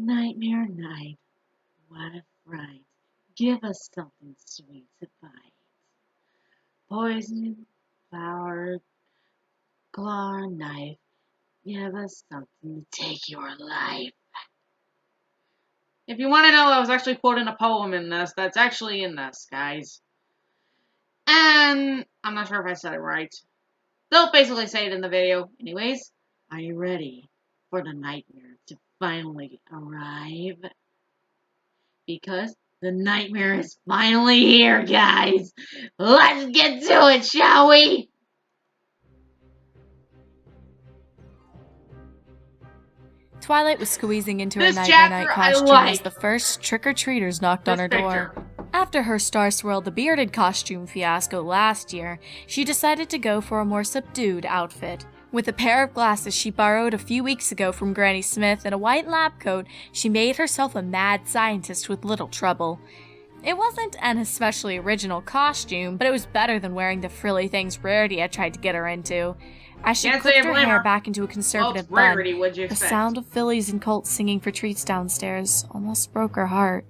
Nightmare night, what a fright. Give us something sweet to bite. Poison, flower, claw, knife. Give us something to take your life. If you want to know, I was actually quoting a poem in this. That's actually in this, guys. And I'm not sure if I said it right. They'll basically say it in the video. Anyways, are you ready for the nightmare to finally arrive? Because the nightmare is finally here, guys. Let's get to it, shall we? Twilight was squeezing into her This Nightmare Night chapter I costume like. as the first trick-or-treaters knocked on her picture. door. After her Star-Swirl the Bearded costume fiasco last year, she decided to go for a more subdued outfit. With a pair of glasses she borrowed a few weeks ago from Granny Smith and a white lab coat, she made herself a mad scientist with little trouble. It wasn't an especially original costume, but it was better than wearing the frilly things Rarity had tried to get her into. As she clipped her hair back into a conservative bun, the sound of fillies and colts singing for treats downstairs almost broke her heart.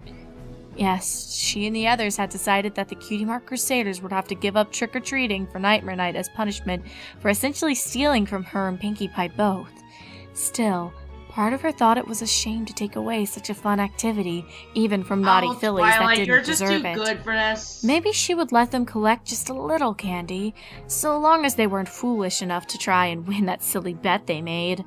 Yes, she and the others had decided that the Cutie Mark Crusaders would have to give up trick-or-treating for Nightmare Night as punishment for essentially stealing from her and Pinkie Pie both. Still, part of her thought it was a shame to take away such a fun activity, even from naughty fillies that didn't deserve it. Good for this. Maybe she would let them collect just a little candy, so long as they weren't foolish enough to try and win that silly bet they made.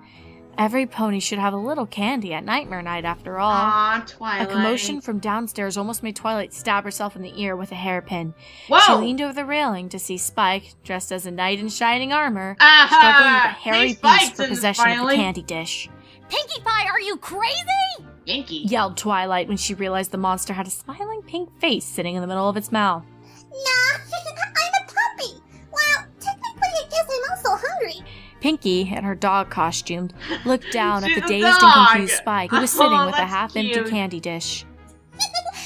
Every pony should have a little candy at Nightmare Night, after all. Aw, Twilight. A commotion from downstairs almost made Twilight stab herself in the ear with a hairpin. Whoa! She leaned over the railing to see Spike, dressed as a knight in shining armor, struggling with a hairy beast for possession of the candy dish. Pinkie Pie, are you crazy? Pinkie, yelled Twilight when she realized the monster had a smiling pink face sitting in the middle of its mouth. Nah, I'm a puppy. Well, technically I guess I'm also hungry. Pinkie, in her dog costume, looked down at the She's a dazed and dog. confused Spike, who was sitting with a that's half-empty cute. candy dish.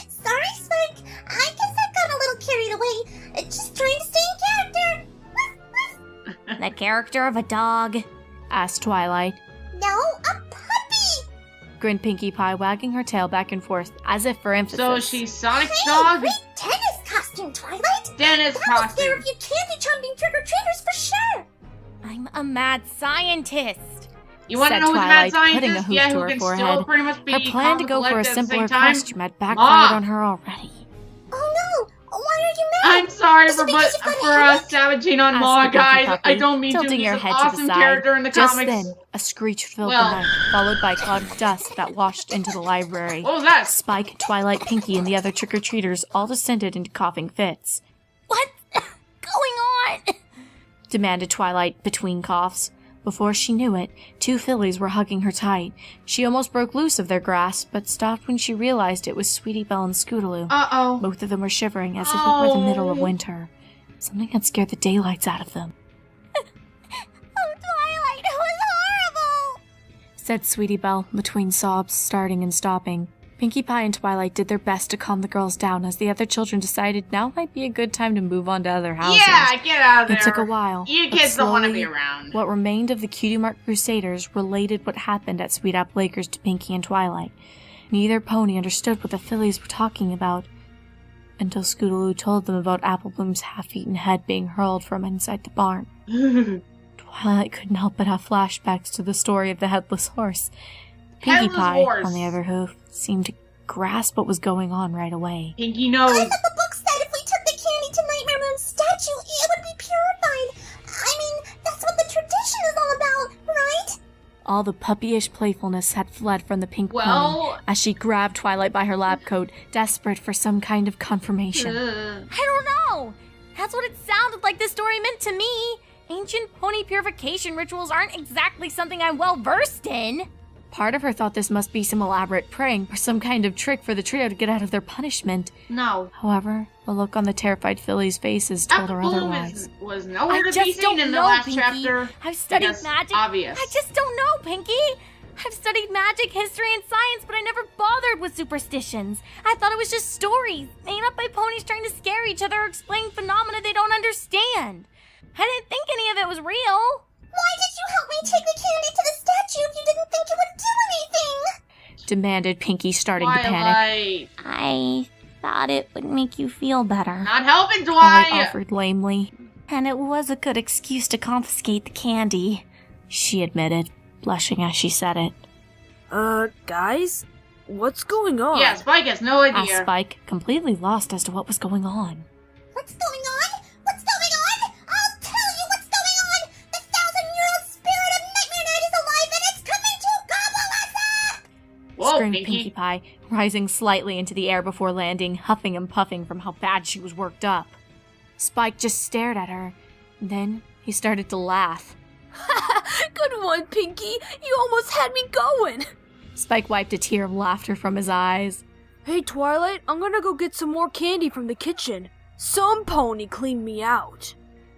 Sorry, Spike. I guess I got a little carried away. Just trying to stay in character. The character of a dog? Asked Twilight. No, a puppy. Grinned Pinkie Pie, wagging her tail back and forth, as if for emphasis. So she's Sonic's Hey, dog? great tennis costume, Twilight. Dennis That was there costume. if you candy chomping trick-or-treaters for sure. I'm a mad scientist, You want to said know who's a Twilight, mad putting a scientist? hoof Yeah, to who her can forehead. still pretty much be Her plan to go for a collect at the simpler same time? costume had backfired on her already. Oh no, why are you mad? I'm sorry Is it because you've got a headache? savaging on Asked Ma, the Pinkie guys. Puppy, I don't mean to. tilting He's her an head to the awesome side. character in the Just comics. then, a screech filled Well. the night, followed by a cloud of dust that washed into the library. What was that? Spike, Twilight, Pinkie, and the other trick-or-treaters all descended into coughing fits. What's going on? Demanded Twilight between coughs. Before she knew it, two fillies were hugging her tight. She almost broke loose of their grasp, but stopped when she realized it was Sweetie Belle and Scootaloo. Uh-oh. Both of them were shivering as if it were the middle of winter. Something had scared the daylights out of them. Oh, Twilight, it was horrible. Said Sweetie Belle, between sobs starting and stopping. Pinkie Pie and Twilight did their best to calm the girls down as the other children decided now might be a good time to move on to other houses. Yeah, get out of there. It took a while. You but kids don't want to slowly, be around. What remained of the Cutie Mark Crusaders related what happened at Sweet Apple Acres to Pinkie and Twilight. Neither pony understood what the fillies were talking about, until Scootaloo told them about Apple Bloom's half-eaten head being hurled from inside the barn. Twilight couldn't help but have flashbacks to the story of the headless horse. Pinkie Headless Pie, horse. on the other hand, seemed to grasp what was going on right away. Pinkie knows. I thought the book said if we took the candy to Nightmare Moon's statue, it would be purified. I mean, that's what the tradition is all about, right? All the puppyish playfulness had fled from the pink pony Well... as she grabbed Twilight by her lab coat, desperate for some kind of confirmation. I don't know. That's what it sounded like the story meant to me. Ancient pony purification rituals aren't exactly something I'm well versed in. Part of her thought this must be some elaborate prank or some kind of trick for the trio to get out of their punishment. No. However, the look on the terrified fillies' faces told her Apple Bloom otherwise. was nowhere to I be just seen don't in the know, last Pinkie. chapter. I've studied Yes, magic. obvious. I just don't know, Pinkie. I've studied magic, history, and science, but I never bothered with superstitions. I thought it was just stories made up by ponies trying to scare each other or explain phenomena they don't understand. I didn't think any of it was real. Why did you help me take the candy to the statue if you didn't think it would do anything? demanded Pinky, starting to panic. Twilight. I thought it would make you feel better. Not helping, Twilight Twilight. offered lamely. And it was a good excuse to confiscate the candy. She admitted, blushing as she said it. Guys? What's going on? Yeah, Spike has no Asked idea. Spike, completely lost as to what was going on. What's going on? What's going on? I'll tell you what's going on! The 1,000-year-old spirit of Nightmare Night is alive and it's coming to gobble us up! Whoa, Screamed Pinky. Pinkie Pie, rising slightly into the air before landing, huffing and puffing from how bad she was worked up. Spike just stared at her. Then he started to laugh. Good one, Pinky. You almost had me going. Spike wiped a tear of laughter from his eyes. Hey, Twilight, I'm gonna go get some more candy from the kitchen. Some pony cleaned me out.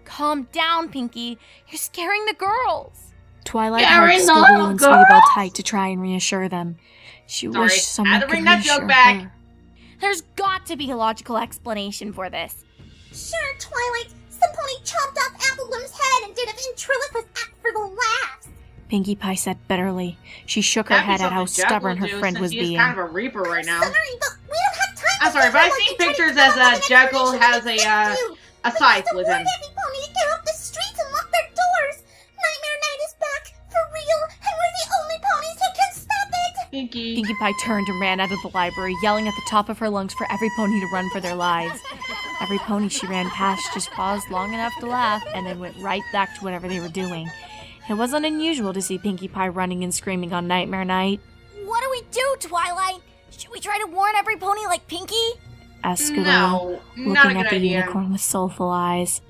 Calm down, Pinky. You're scaring the girls. Twilight Gary, hugged no, Scootaloo and Sweetie Belle girls! tight to try and reassure them. She Sorry, wished someone had to could bring that joke reassure back. her. There's got to be a logical explanation for this. Sure, Twilight. Some pony chopped off Applebloom's head and did a ventriloquist act for the laughs. Pinkie Pie said bitterly. She shook her That'd be head at how something Jack stubborn will her do, friend since was he is being. kind of a reaper right now. Sorry, but we don't have time I'm to sorry, but I've figure seen out why pictures they as tried to come up Jekyll with an has explanation to a scythe with him. warn every pony to get off the streets and lock their doors. Nightmare Night is back, for real, and we're the only ponies who can stop it. Pinky. Pinkie Pie turned and ran out of the library, yelling at the top of her lungs for every pony to run for their lives. Every pony she ran past just paused long enough to laugh and then went right back to whatever they were doing. It wasn't unusual to see Pinkie Pie running and screaming on Nightmare Night. What do we do, Twilight? Should we try to warn every pony like Pinky? Asked Scootaloo, No, not a looking good at the idea. unicorn with soulful eyes.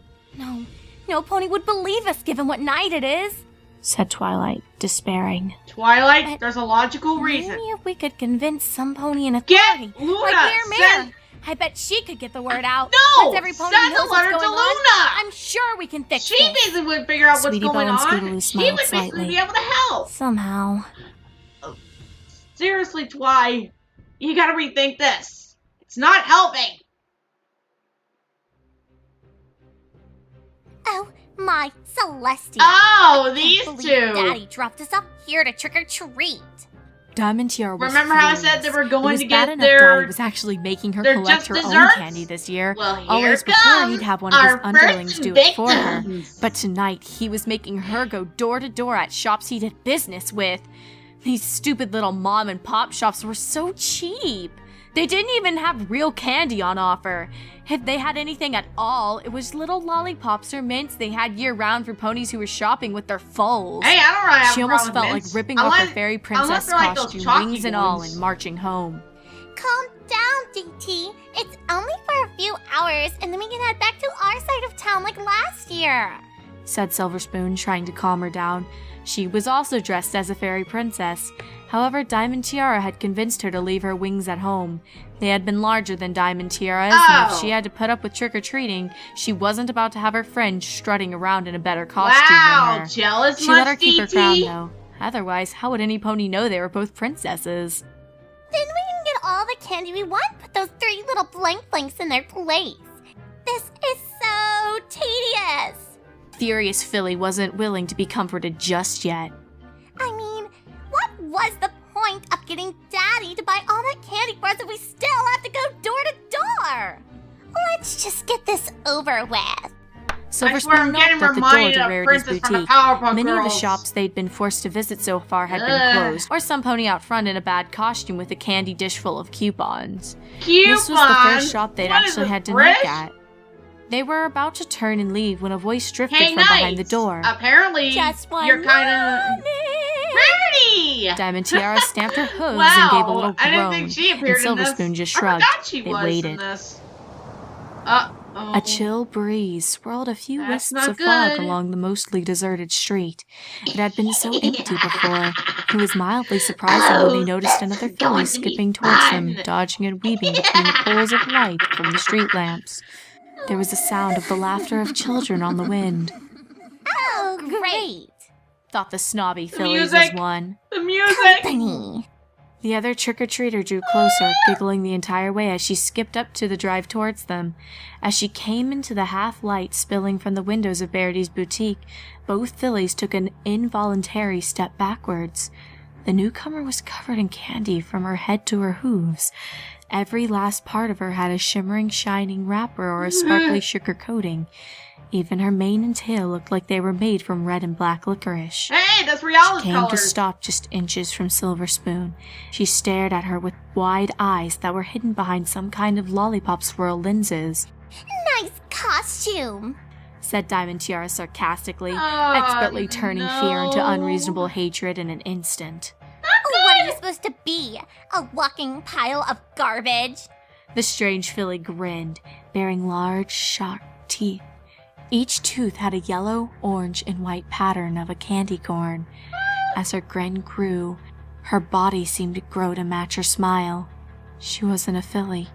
No pony would believe us given what night it is. Said Twilight, despairing. Twilight, there's a logical reason. Maybe if we could convince some pony in Get authority, Luna! like Mare. Send- I bet she could get the word out. No! Once every pony Send knows a letter what's to going on, Luna! I'm sure we can fix She this. basically would figure out what's Sweetie going Belle and on. Scootaloo She smiled would basically slightly. be able to help. Somehow. Seriously, Twi, you gotta rethink this. It's not helping. Oh, my Celestia. Oh, I these can't believe two. Daddy dropped us off here to trick or treat. Diamond Tiara was Remember how I furious. said they were It going was to bad get enough their... Daddy was actually making her they're collect just her own desserts? candy this year. Well, here Always before comes he'd have one of his our underlings first do it for her. victims. But tonight, he was making her go door to door at shops he did business with. These stupid little mom and pop shops were so cheap. They didn't even have real candy on offer. If they had anything at all, it was little lollipops or mints they had year-round for ponies who were shopping with their foals. Hey, I don't really have She a almost problem felt with like mints. ripping off her Unless- fairy unless princess they're like those costume, chalky wings and all, ones. and marching home. Calm down, DT. It's only for a few hours, and then we can head back to our side of town like last year. Said Silver Spoon, trying to calm her down. She was also dressed as a fairy princess. However, Diamond Tiara had convinced her to leave her wings at home. They had been larger than Diamond Tiara's, and if Oh. she had to put up with trick-or-treating, she wasn't about to have her friend strutting around in a better costume Wow, than her. jealous She much, let her keep her crown, DT? though. Otherwise, how would any pony know they were both princesses? Then we can get all the candy we want, put those 3 little blanks in their place. This is so tedious. Furious Philly wasn't willing to be comforted just yet. I mean, what was the point of getting Daddy to buy all that candy for us if we still have to go door to door? Let's just get this over with. Silver I swear I'm Spoon getting knocked at the door reminded to of Rarity's Princess from the boutique. Powerpuff Many of the Girls. shops they'd been forced to visit so far had been Ugh. closed, or some pony out front in a bad costume with a candy dish full of coupons. Coupons? This was the first shop they'd What is actually it, had to British? look at. They were about to turn and leave when a voice drifted Hey, from behind the Knights, door. Apparently, Just one you're kind of... Rarity! Diamond Tiara stamped her hooves Wow, and gave a little I didn't groan, think she and appeared in Silver this. Spoon just I shrugged. forgot she They was waited. in this. Uh-oh. A chill breeze swirled a few That's wisps not of fog good. along the mostly deserted street. It had been so empty before. It was mildly surprising when he noticed another It's going filly to be skipping towards him, fun. dodging and weaving between the poles of light from the street lamps. There was a sound of the laughter of children on the wind. Oh, great. Thought the snobby fillies music. as one. The music! Company. The other trick-or-treater drew closer, giggling the entire way as she skipped up to the drive towards them. As she came into the half-light spilling from the windows of Verity's boutique, both fillies took an involuntary step backwards. The newcomer was covered in candy from her head to her hooves. Every last part of her had a shimmering, shining wrapper or a sparkly sugar coating. Even her mane and tail looked like they were made from red and black licorice. Hey, that's Rihanna's She came colors. to stop just inches from Silver Spoon. She stared at her with wide eyes that were hidden behind some kind of lollipop swirl lenses. Nice costume. Said Diamond Tiara sarcastically, Oh, expertly turning fear into no. unreasonable hatred in an instant. What are you supposed to be? A walking pile of garbage? The strange filly grinned, bearing large, sharp teeth. Each tooth had a yellow, orange, and white pattern of a candy corn. As her grin grew, her body seemed to grow to match her smile. She wasn't a filly.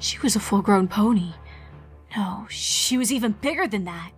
She was a full-grown pony. No, she was even bigger than that.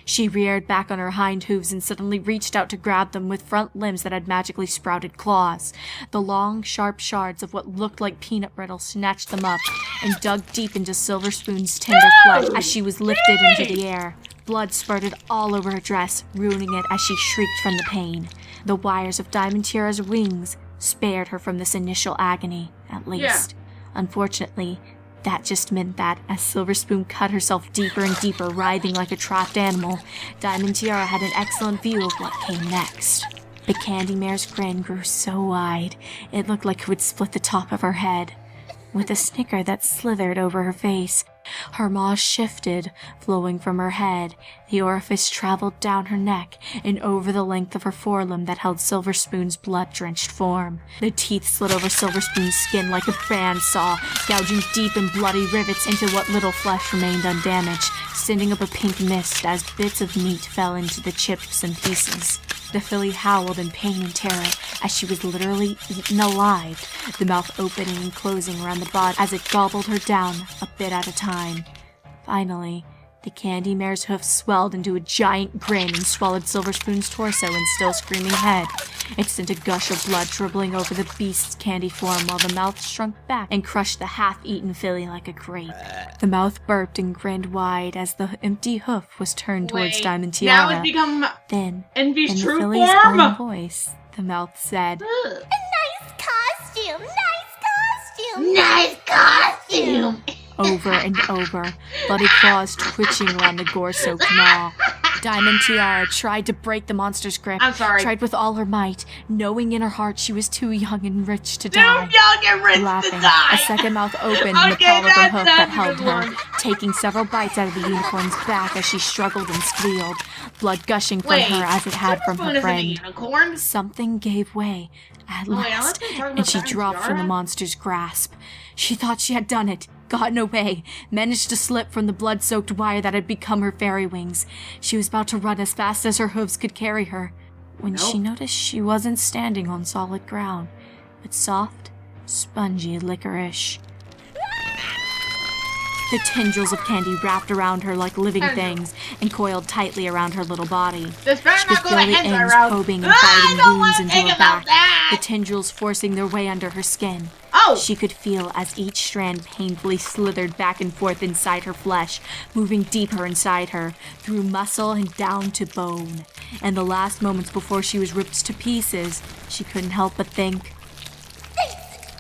She reared back on her hind hooves and suddenly reached out to grab them with front limbs that had magically sprouted claws. The long, sharp shards of what looked like peanut brittle snatched them up and dug deep into Silver Spoon's tender flesh as she was lifted into the air. Blood spurted all over her dress, ruining it as she shrieked from the pain. The wires of Diamond Tiara's wings spared her from this initial agony, at least. Unfortunately, that just meant that, as Silver Spoon cut herself deeper and deeper, writhing like a trapped animal, Diamond Tiara had an excellent view of what came next. The Candy Mare's grin grew so wide, it looked like it would split the top of her head. With a snicker that slithered over her face, her maws shifted, flowing from her head. The orifice traveled down her neck and over the length of her forelimb that held Silver Spoon's blood-drenched form. The teeth slid over Silver Spoon's skin like a bandsaw, gouging deep and bloody rivets into what little flesh remained undamaged, sending up a pink mist as bits of meat fell into the chips and pieces. The filly howled in pain and terror as she was literally eaten alive, the mouth opening and closing around the body as it gobbled her down a bit at a time. Finally, the Candy Mare's hoofs swelled into a giant grin and swallowed Silver Spoon's torso and still screaming head. It sent a gush of blood dribbling over the beast's candy form while the mouth shrunk back and crushed the half-eaten filly like a grape. The mouth burped and grinned wide as the empty hoof was turned towards Diamond Tiara. Now it's become Then, Envy's in the true filly's form. own voice, the mouth said, Nice costume! Nice costume! over and over, bloody claws twitching around the gore-soaked maw. Diamond Tiara tried to break the monster's grip. I'm sorry. Tried with all her might, knowing in her heart she was too young and rich to Too die. young and rich Laughing, to die. a second mouth opened in the palm of her hoof that that's a held good her, one. taking several bites out of the unicorn's back as she struggled and squealed, blood gushing from Wait, her as it had from Silver Spoon her isn't a friend. unicorn? Something gave way at Oh, wait, I last, like to talk about and she that in dropped from the Tiara. monster's grasp. She thought she had done it, gotten away, managed to slip from the blood-soaked wire that had become her fairy wings. She was about to run as fast as her hooves could carry her, when she noticed she wasn't standing on solid ground, but soft, spongy licorice. The tendrils of candy wrapped around her like living things and coiled tightly around her little body. This better She could not go feel to the Hen's ends route. probing and I biting don't wounds wanna into think her about back, that. the tendrils forcing their way under her skin. Oh! She could feel as each strand painfully slithered back and forth inside her flesh, moving deeper inside her, through muscle and down to bone. And the last moments before she was ripped to pieces, she couldn't help but think,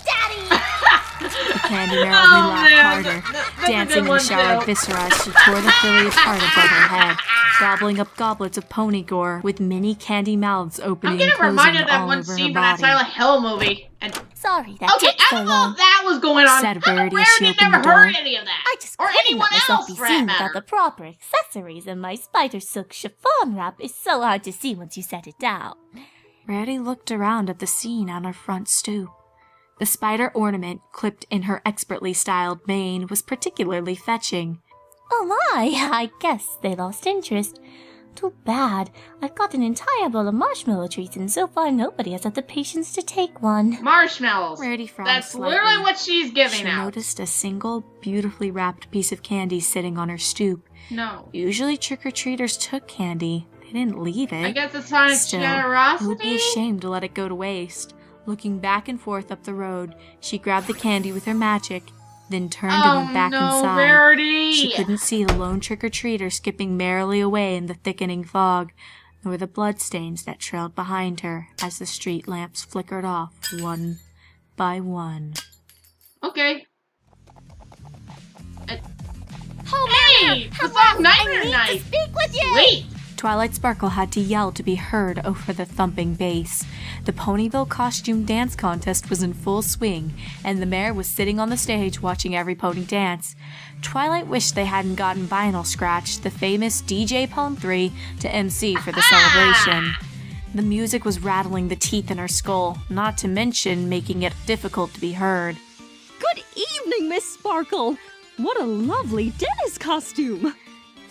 Daddy! the Candy Mare only laughed man. harder, That's a dancing good in the one, shower of too. viscera as she tore the filly apart above her head, gobbling up goblets of pony gore with mini candy mouths I'm opening getting and closing reminded of that all one over scene her from that body. Silent Hill movie. And Sorry that okay, took I so don't know long. if that was going on. Said Rarity as she Rarity opened never the heard door. any of that. I just or couldn't anyone let myself else, be for that seen matter. without the proper accessories, and my spider silk chiffon wrap is so hard to see once you set it down. Rarity looked around at the scene on her front stoop. The spider ornament, clipped in her expertly styled mane, was particularly fetching. Oh my, I guess they lost interest. Too bad. I've got an entire bowl of marshmallow treats, and so far nobody has had the patience to take one. Marshmallows. Rarity frowned That's slightly. literally what she's giving She out. noticed a single, beautifully wrapped piece of candy sitting on her stoop. No. Usually trick-or-treaters took candy. They didn't leave it. I guess it's a sign of Still, generosity. it would be a shame to let it go to waste. Looking back and forth up the road, she grabbed the candy with her magic, then turned and went back no, inside. Rarity. She couldn't see the lone trick-or-treater skipping merrily away in the thickening fog, nor the bloodstains that trailed behind her as the street lamps flickered off one by one. Okay. Oh, Hey! The song Nightmare I need Night! to speak with you! Wait! Twilight Sparkle had to yell to be heard over the thumping bass. The Ponyville costume dance contest was in full swing, and the mayor was sitting on the stage watching every pony dance. Twilight wished they hadn't gotten Vinyl Scratch, the famous DJ Palm 3, to MC for the celebration. The music was rattling the teeth in her skull, not to mention making it difficult to be heard. Good evening, Miss Sparkle. What a lovely dentist costume.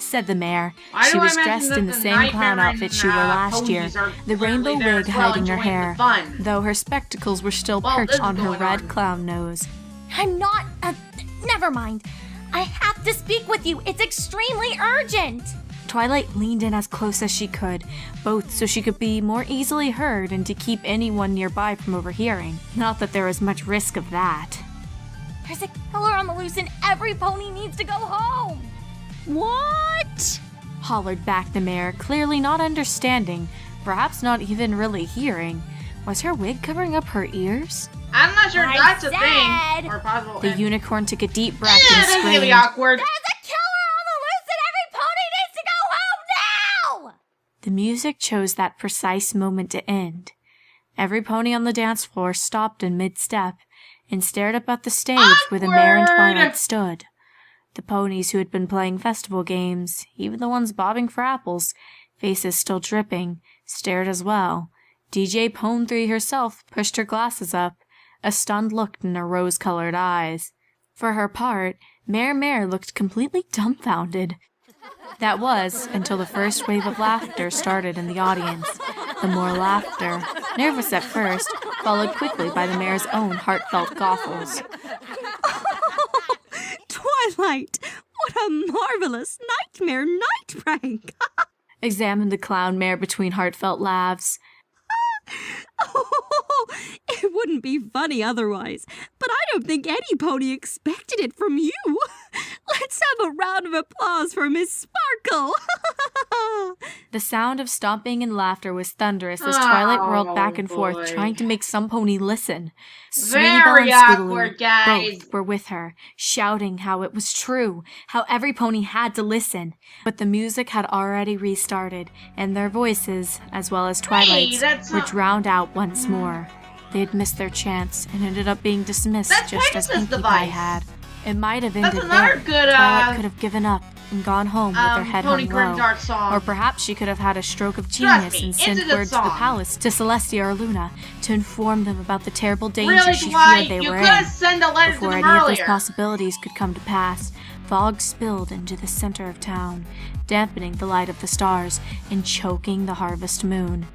Said the mayor. Why She do I was imagine dressed that in the the same clown Nightmare outfit and, she wore last ponies year, are the rainbow clearly there wig as well, hiding her enjoying the hair, fun. though her spectacles were still Well, this perched is on her going red on. clown nose. I'm not. Never mind. I have to speak with you. It's extremely urgent. Twilight leaned in as close as she could, both so she could be more easily heard and to keep anyone nearby from overhearing. Not that there was much risk of that. There's a killer on the loose and every pony needs to go home. What? Hollered back the mayor, clearly not understanding, perhaps not even really hearing. Was her wig covering up her ears? I'm not sure if I that's a said- thing. Or possible. The unicorn took a deep breath Yeah, and this is gonna be screamed. awkward. There's a killer on the loose and every pony needs to go home now! The music chose that precise moment to end. Every pony on the dance floor stopped in mid-step and stared up at the stage where the mayor and Awkward! Twilight stood. The ponies who had been playing festival games, even the ones bobbing for apples, faces still dripping, stared as well. DJ Pone 3 herself pushed her glasses up, a stunned look in her rose-colored eyes. For her part, Mare looked completely dumbfounded. That was until the first wave of laughter started in the audience. The more laughter, nervous at first, followed quickly by the mayor's own heartfelt gawfles. Twilight, what a marvelous nightmare night prank. Examined the clown mare between heartfelt laughs. Oh, it wouldn't be funny otherwise, but I don't think any pony expected it from you. Let's have a round of applause for Miss Sparkle. The sound of stomping and laughter was thunderous as Twilight whirled back and forth, boy. trying to make some pony listen. Sweetie Belle Very and Scootaloo awkward, guys. both were with her, shouting how it was true, how every pony had to listen. But the music had already restarted, and their voices, as well as Twilight's, that's were not- drowned out once more. They had missed their chance and ended up being dismissed That's just as Pegasus Pinkie Pie device. had. It might have That's ended another there. good, Twilight could have given up and gone home with her head Pony hung low. Grimdark song. Or perhaps she could have had a stroke of Trust genius me, and it's a sent good word to the song. palace to Celestia or Luna to inform them about the terrible danger Really, she Dwight? feared they You were could in. have sent a letter to Before them any of those earlier. possibilities could come to pass, fog spilled into the center of town, dampening the light of the stars and choking the harvest moon.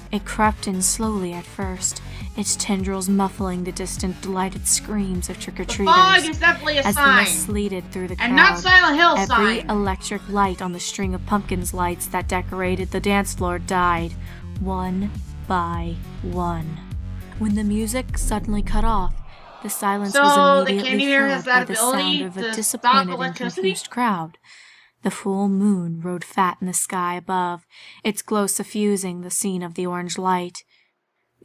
It crept in slowly at first, its tendrils muffling the distant, delighted screams of The fog trick-or-treaters. is definitely a As the sign. mist sleeted through the crowd, And not Silent Hill every sign. electric light on the string of pumpkins lights that decorated the dance floor died, one by one. When the music suddenly cut off, the silence So, was the immediately candy bear has filled by that the ability sound of to a stop disappointed and electricity? confused crowd. The full moon rode fat in the sky above, its glow suffusing the scene of the orange light.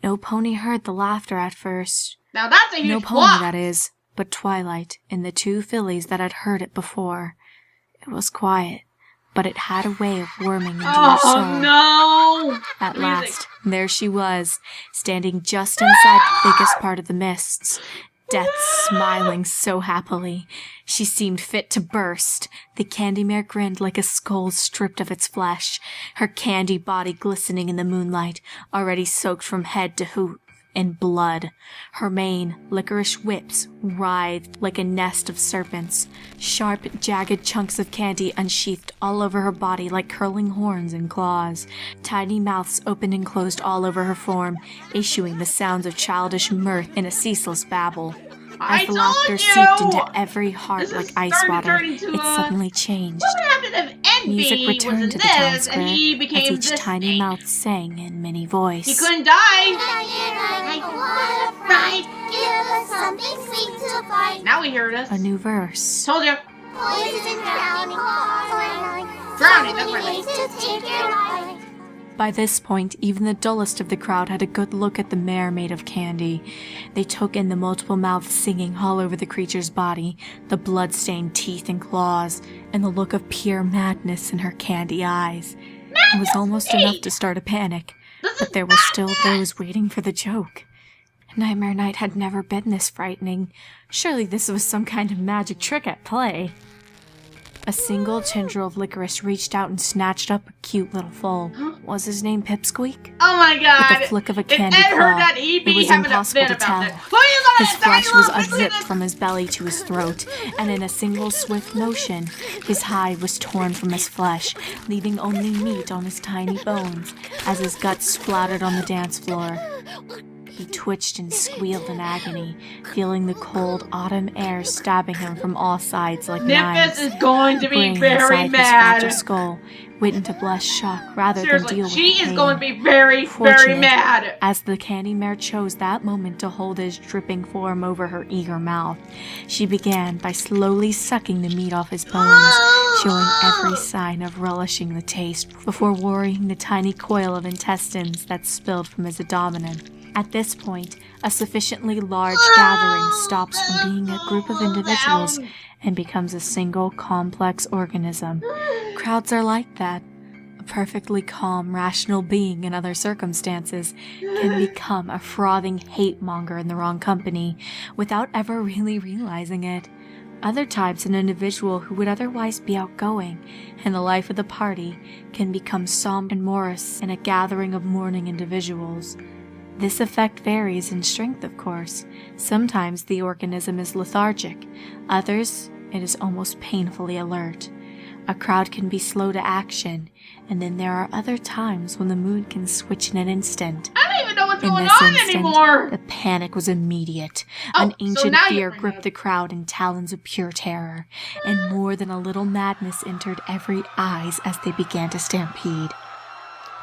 No pony heard the laughter at first. Now that's a huge No pony, plot. that is, but Twilight and the two fillies that had heard it before. It was quiet, but it had a way of warming into your soul. Oh no! At Music. last, there she was, standing just inside the thickest part of the mists. Death smiling so happily. She seemed fit to burst. The candy mare grinned like a skull stripped of its flesh, her candy body glistening in the moonlight, already soaked from head to hoof in blood. Her mane, licorice whips, writhed like a nest of serpents. Sharp, jagged chunks of candy unsheathed all over her body like curling horns and claws. Tiny mouths opened and closed all over her form, issuing the sounds of childish mirth in a ceaseless babble. I As the told laughter you! seeped into every heart This is like ice starting to water, turn into it a- suddenly changed. What would happen if Music Envy was returned in to the town this square and he as became each this tiny thing? mouth sang in mini voice. He couldn't die! What a fright! Give us something sweet to fight. Now we hear this. A new verse. Told you. Poison, drowning, Drowning, that's so many right. ways to take your life. By this point, even the dullest of the crowd had a good look at the mare made of candy. They took in the multiple mouths singing all over the creature's body, the blood-stained teeth and claws, and the look of pure madness in her candy eyes. It was almost enough to start a panic, but there were still those waiting for the joke. Nightmare Night had never been this frightening. Surely this was some kind of magic trick at play. A single tendril of licorice reached out and snatched up a cute little foal. Was his name Pipsqueak? Oh my god! With a flick of a candy Ed claw, heard that he'd be it was having a impossible fit to about tell. that. His flesh was unzipped from his belly to his throat, and in a single swift motion, his hide was torn from his flesh, leaving only meat on his tiny bones as his guts splattered on the dance floor. He twitched and squealed in agony, feeling the cold autumn air stabbing him from all sides like knives. Nimbus is going to be Brain very inside his mad. fragile skull went into blush shock rather Seriously, than deal with she the is pain. going to be very, very Fortunate, mad. As the candy mare chose that moment to hold his dripping form over her eager mouth, she began by slowly sucking the meat off his bones, showing every sign of relishing the taste before worrying the tiny coil of intestines that spilled from his abdomen. At this point, a sufficiently large gathering stops from being a group of individuals and becomes a single complex organism. Crowds are like that. A perfectly calm, rational being in other circumstances can become a frothing hate monger in the wrong company without ever really realizing it. Other times, an individual who would otherwise be outgoing in the life of the party can become somber and morose in a gathering of mourning individuals. This effect varies in strength, of course. Sometimes the organism is lethargic, others it is almost painfully alert. A crowd can be slow to action, and then there are other times when the mood can switch in an instant. I don't even know what's In going this on instant, anymore. the panic was immediate. Oh, An so ancient now you fear bring gripped up- the crowd in talons of pure terror, and more than a little madness entered every eyes as they began to stampede.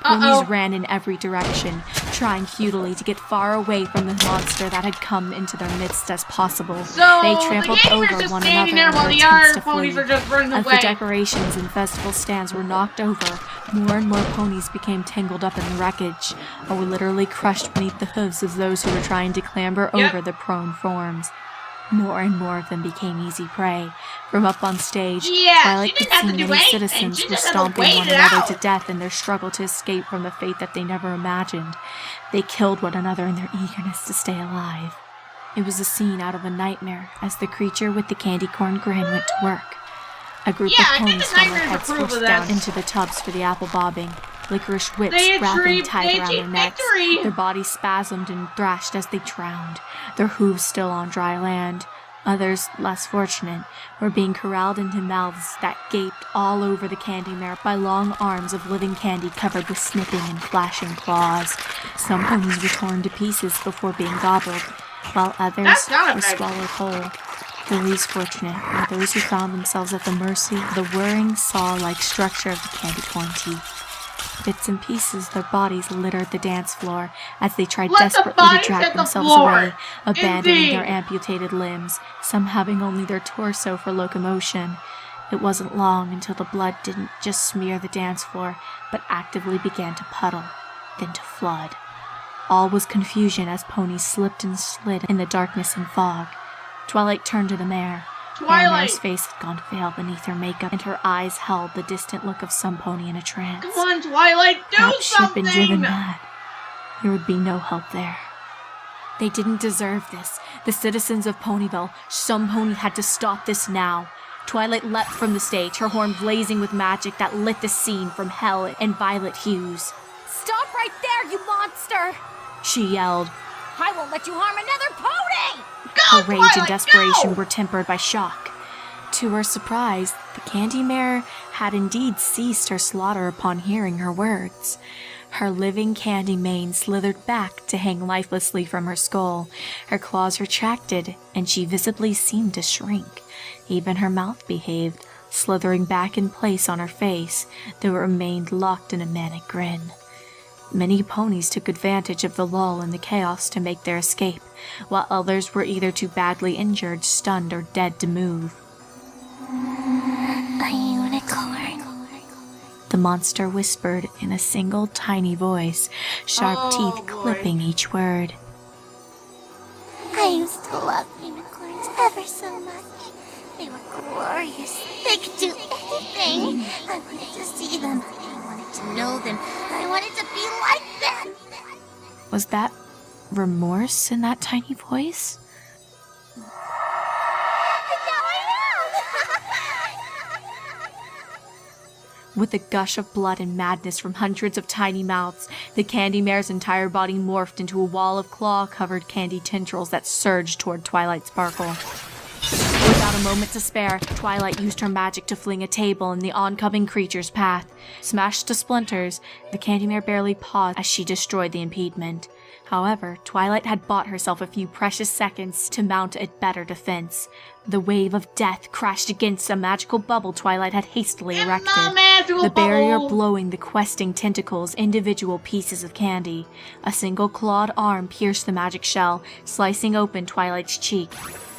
Ponies ran in every direction, trying futilely to get far away from the monster that had come into their midst as possible. So They trampled the gamers over just one standing another there while in the their attempts other to ponies flee. are just running As the away. decorations and festival stands were knocked over, more and more ponies became tangled up in the wreckage, or were literally crushed beneath the hooves of those who were trying to clamber Yep. over the prone forms. More and more of them became easy prey. From up on stage, Yeah, Twilight she could didn't have see to do many anything. citizens She were just had to stomping wait one it another out. to death in their struggle to escape from the fate that they never imagined. They killed one another in their eagerness to stay alive. It was a scene out of a nightmare as the creature with the candy corn grin went to work. A group Yeah, of I think ponies the found their nightmares heads approve of forced down this. into the tubs for the apple bobbing. Licorice whips They wrapping achieved- tight they around their achieved necks. victory. Their bodies spasmed and thrashed as they drowned, their hooves still on dry land. Others, less fortunate, were being corralled into mouths that gaped all over the candy mare by long arms of living candy covered with snipping and flashing claws. Some ponies were torn to pieces before being gobbled, while others That's not a were bad- swallowed whole. The least fortunate were those who found themselves at the mercy of the whirring saw-like structure of the candy corn teeth. Bits and pieces of their bodies littered the dance floor as they tried Let the desperately bodies to drag hit the themselves floor. away, abandoning Indeed. their amputated limbs, some having only their torso for locomotion. It wasn't long until the blood didn't just smear the dance floor, but actively began to puddle, then to flood. All was confusion as ponies slipped and slid in the darkness and fog. Twilight turned to the mare. Twilight! Mare's face had gone pale beneath her makeup, and her eyes held the distant look of some pony in a trance. Come on, Twilight, do Perhaps she had something! been driven mad. There would be no help there. They didn't deserve this. The citizens of Ponyville, some pony had to stop this now. Twilight leapt from the stage, her horn blazing with magic that lit the scene from hell in violet hues. Stop right there, you monster! She yelled. I won't let you harm another pony! Her rage and Twilight, desperation go! were tempered by shock. To her surprise, the candy mare had indeed ceased her slaughter upon hearing her words. Her living candy mane slithered back to hang lifelessly from her skull. Her claws retracted, and she visibly seemed to shrink. Even her mouth behaved, slithering back in place on her face, though it remained locked in a manic grin. Many ponies took advantage of the lull in the chaos to make their escape, while others were either too badly injured, stunned, or dead to move. A unicorn. the monster whispered in a single tiny voice, sharp teeth clipping each word. I used to love unicorns ever so much. They were glorious. They could do anything. I wanted to see them. I wanted to know them. I wanted to be like them. Was that remorse in that tiny voice? And now I am. With a gush of blood and madness from hundreds of tiny mouths, the candy mare's entire body morphed into a wall of claw-covered candy tendrils that surged toward Twilight Sparkle. Without a moment to spare, Twilight used her magic to fling a table in the oncoming creature's path. Smashed to splinters, the candy mare barely paused as she destroyed the impediment. However, Twilight had bought herself a few precious seconds to mount a better defense. The wave of death crashed against a magical bubble Twilight had hastily erected, the barrier blowing the questing tentacles individual pieces of candy. A single clawed arm pierced the magic shell, slicing open Twilight's cheek.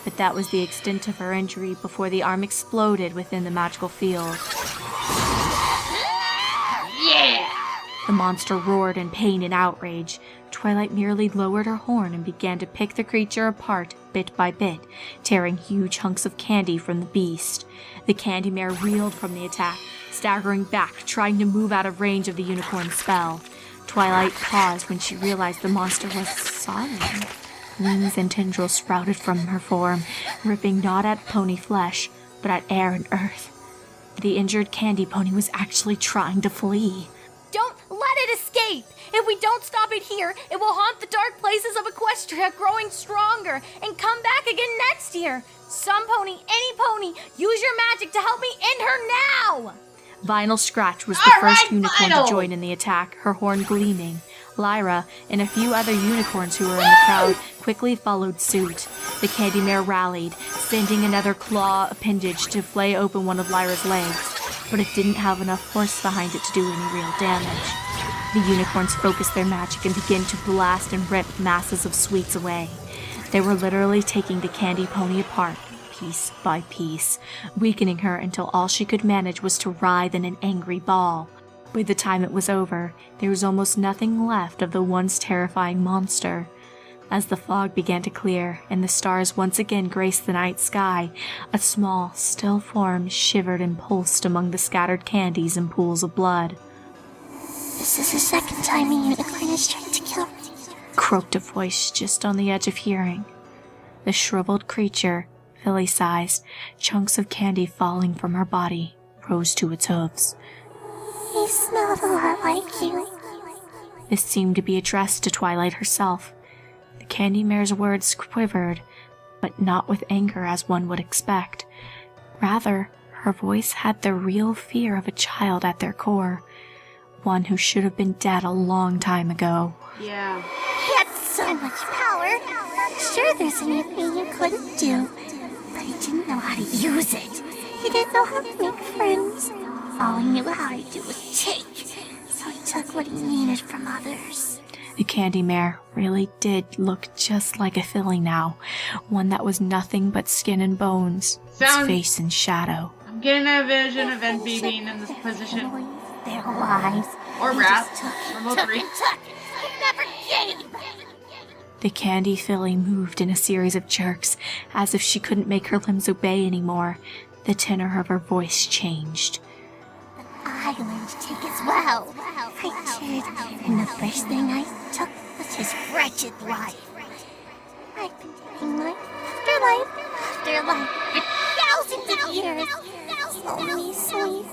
But that was the extent of her injury before the arm exploded within the magical field. Yeah! The monster roared in pain and outrage. Twilight merely lowered her horn and began to pick the creature apart bit by bit, tearing huge hunks of candy from the beast. The candy mare reeled from the attack, staggering back, trying to move out of range of the unicorn's spell. Twilight paused when she realized the monster was sobbing. Wings and tendrils sprouted from her form, ripping not at pony flesh, but at air and earth. The injured candy pony was actually trying to flee. Don't let it escape! If we don't stop it here, it will haunt the dark places of Equestria, growing stronger, and come back again next year. Some pony, any pony, use your magic to help me end her now! Vinyl Scratch was the first unicorn to join in the attack, her horn gleaming. Lyra and a few other unicorns who were in the crowd quickly followed suit. The candy mare rallied, sending another claw appendage to flay open one of Lyra's legs, but it didn't have enough force behind it to do any real damage. The unicorns focused their magic and began to blast and rip masses of sweets away. They were literally taking the candy pony apart, piece by piece, weakening her until all she could manage was to writhe in an angry ball. By the time it was over, there was almost nothing left of the once terrifying monster. As the fog began to clear and the stars once again graced the night sky, a small, still form shivered and pulsed among the scattered candies and pools of blood. This is the second time a unicorn has tried to kill me, Croaked a voice just on the edge of hearing. The shriveled creature, filly-sized, chunks of candy falling from her body, rose to its hooves. He smelled a lot like you. This seemed to be addressed to Twilight herself. The candy mare's words quivered, but not with anger as one would expect. Rather, her voice had the real fear of a child at their core, one who should have been dead a long time ago. Yeah. He had so much power. I'm sure there's anything you couldn't do. But he didn't know how to use it. He didn't know how to make friends. All he knew how to do was take. So he took what he needed from others. The candy mare really did look just like a filly now, one that was nothing but skin and bones, its face in shadow. I'm getting a vision of NB being in this position. Their lives. Or Wrath. Or both three. He never gave. The candy filly moved in a series of jerks, as if she couldn't make her limbs obey anymore. The tenor of her voice changed. I learned to take as well. I did, and the first thing I took was his wretched life. I've been taking life after life after life for thousands of years. Slowly sleep.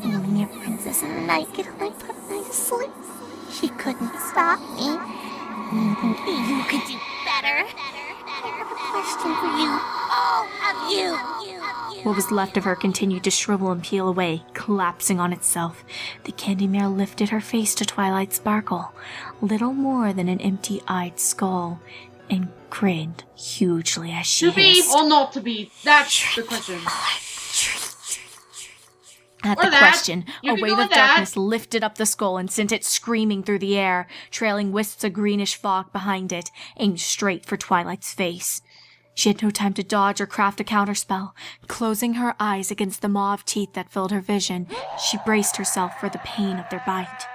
And when your princess in the night could only put me to sleep, she couldn't stop me. You could do better. I have a question for you, all of you. What was left of her continued to shrivel and peel away, collapsing on itself. The candy mare lifted her face to Twilight Sparkle, little more than an empty-eyed skull, and grinned hugely as she hissed. To be or not to be? That's the question. At the question, a wave of darkness lifted up the skull and sent it screaming through the air, trailing wisps of greenish fog behind it, aimed straight for Twilight's face. She had no time to dodge or craft a counterspell. Closing her eyes against the maw of teeth that filled her vision, she braced herself for the pain of their bite.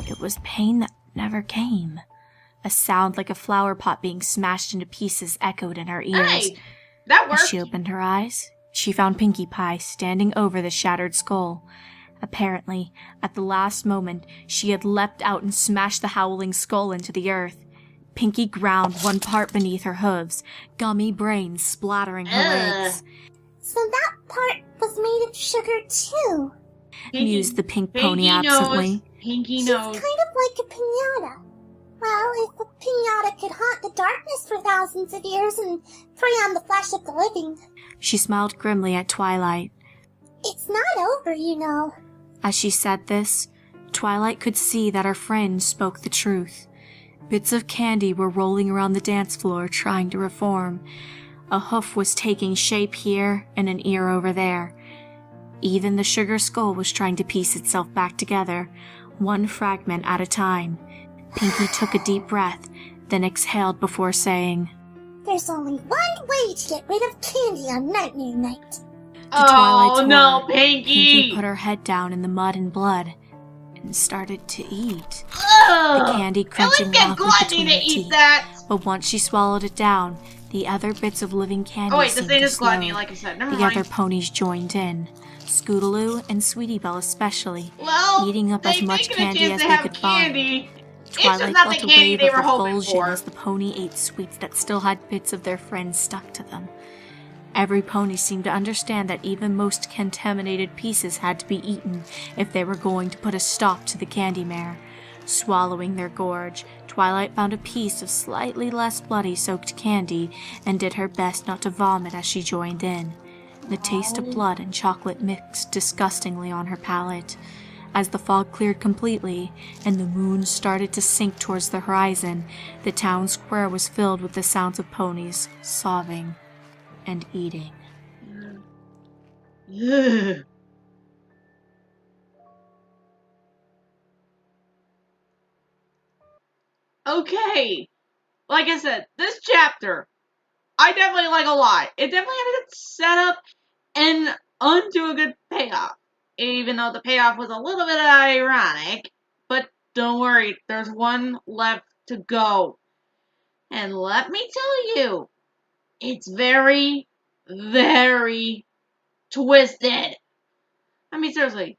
It was pain that never came. A sound like a flower pot being smashed into pieces echoed in her ears. Hey, that As worked. she opened her eyes, she found Pinkie Pie standing over the shattered skull. Apparently, at the last moment, she had leapt out and smashed the howling skull into the earth. Pinkie ground one part beneath her hooves, gummy brains splattering her legs. So that part was made of sugar too. Mused the pink pony Pinkie absently. knows. Pinkie She's knows. kind of like a piñata. Well, if a piñata could haunt the darkness for thousands of years and prey on the flesh of the living. She smiled grimly at Twilight. It's not over, you know. As she said this, Twilight could see that her friend spoke the truth. Bits of candy were rolling around the dance floor trying to reform. A hoof was taking shape here and an ear over there. Even the sugar skull was trying to piece itself back together, one fragment at a time. Pinkie took a deep breath, then exhaled before saying, There's only one way to get rid of candy on Nightmare Night. Oh no, Pinkie Pinkie! put her head down in the mud and blood and started to eat. Ugh. The candy At least crunching get roughly Gluttony between to her eat teeth. that. But once she swallowed it down, the other bits of living candy Oh wait, this seemed ain't to as Gluttony, slow. like I said. Never The mind. other ponies joined in. Scootaloo and Sweetie Belle especially, Well, eating up they as much taken a candy chance as to they have could find. candy. It's just Twilight not the felt a candy wave they of were hoping revulsion for. as the pony ate sweets that still had bits of their friends stuck to them. Every pony seemed to understand that even most contaminated pieces had to be eaten if they were going to put a stop to the candy mare. Swallowing their gorge, Twilight found a piece of slightly less bloody soaked candy and did her best not to vomit as she joined in. The taste of blood and chocolate mixed disgustingly on her palate. As the fog cleared completely and the moon started to sink towards the horizon, the town square was filled with the sounds of ponies sobbing and eating. Ugh. Okay. Like I said, this chapter, I definitely like a lot. It definitely had a good setup and onto a good payoff. Even though the payoff was a little bit ironic. But don't worry, there's one left to go. And let me tell you, it's very, very twisted. I mean, seriously,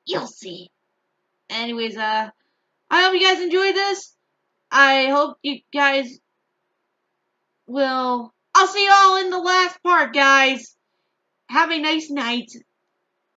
you'll see. Anyways, I hope you guys enjoyed this. I hope you guys will. I'll see you all in the last part, guys. Have a nice night.